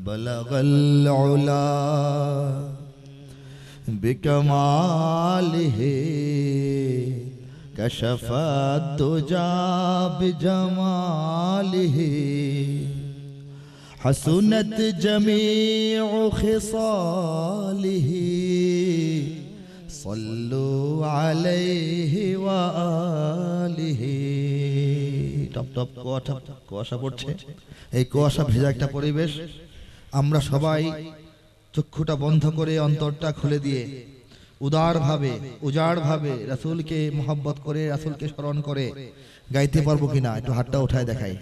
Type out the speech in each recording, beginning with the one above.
बलगल उला बिकमालिही कशफत दुजा बिजमालिही हसनत जमीउ खिसालिही सल्लु अलैहि व आलिहि। टप टप কুয়াশা পড়ছে, এই কুয়াশা ভেজা একটা পরিবেশ। আমরা সবাই চক্ষুটা বন্ধ করে অন্তরটা খুলে দিয়ে উদারভাবে উজাড়ভাবে রাসূলকে মহব্বত করে রাসূলকে স্মরণ করে গাইতে পারবো কিনা একটু হাতটা উঠায় দেখাই।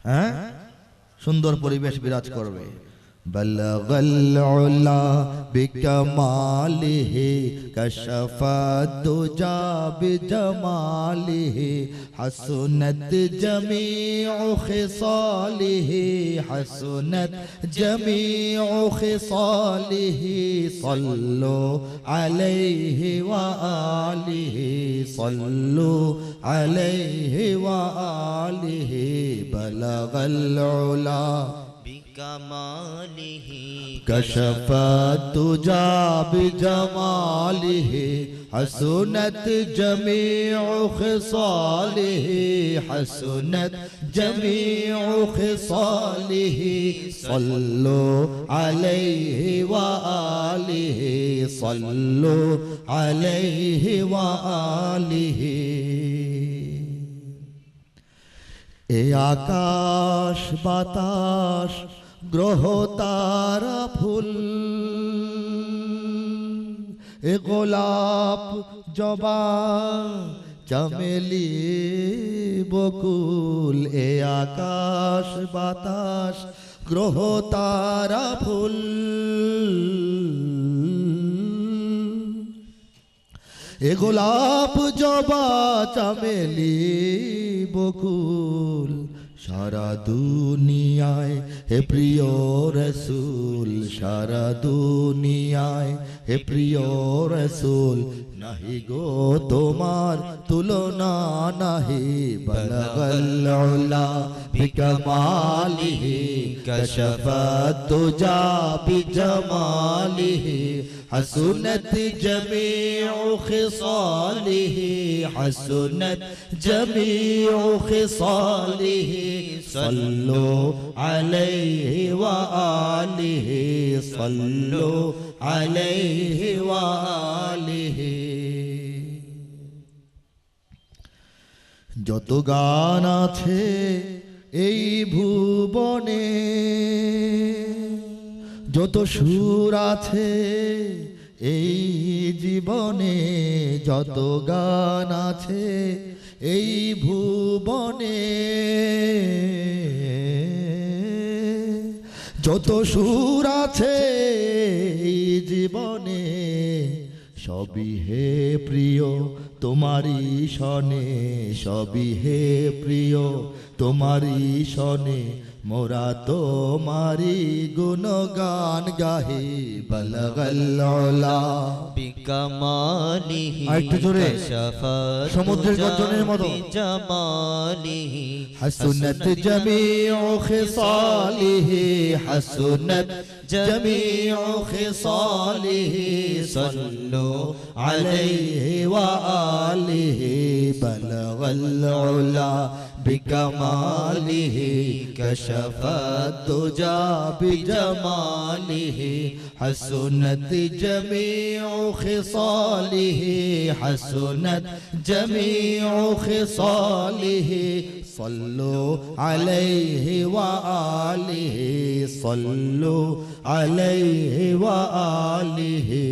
হ্যাঁ, সুন্দর পরিবেশ বিরাজ করবে। बलगल उला बिकमालिही कशफत दुजा बिजमालिही हसनत जमीउ खिसालिही हसनत जमीउ खिसालिही सल्लु अलैहि व आलिहि सल्लु अलैहि व आलिहि। बलगल उला बिकमालिही कशफत दुजा बिजमालिही हसनत जमीउ खिसालिही हसनत जमीउ खिसालिही सल्लु अलैहि व आलिहि सल्लु अलैहि व आलिहि। ए आकाश बातास ग्रह तारा फूल ए गोलाप जबा चमेली बकुल ए आकाश बातास ग्रह तारा फूल ए गोलाप जबा चमेली बकुल सारा दुनियाय हे प्रिय रसूल सारा दुनियाय हे प्रिय रसूल नहीं गो तुम्हार तुलना नहीं। बलगल उला बिकमालिही कशफत दुजा बिजमालिही हसनत जमीउ खिसालिही हसनत जमीउ खिसालिही सल्लु अलैहि व आलिहि सल्लु अलैहि व आलिहि। যত গান আছে এই ভুবনে যত সুর আছে এই জীবনে যত গান আছে এই ভুবনে যত সুর আছে এই জীবনে সবই হে প্রিয় তোমারি শনে সবই হে প্রিয় তোমারি শনে মোরা তোমারি গুণগান গাহি। বলগল উলা বিকমালিহি কশফত সমুদ্রের গর্জনের মতো জামালিহি হসনত জমিউ খিসালিহি হসনত জমিউ খিসালিহি সল্লু আলাইহি ওয়া আলিহি। বলগল উলা बिकमालिही कशफत दुजा बिजमालिही हसनत जमीउ खिसालिही हसनत जमीउ खिसालिही सल्लु अलैहि व आलिहि सल्लु अलैहि व आलिहि।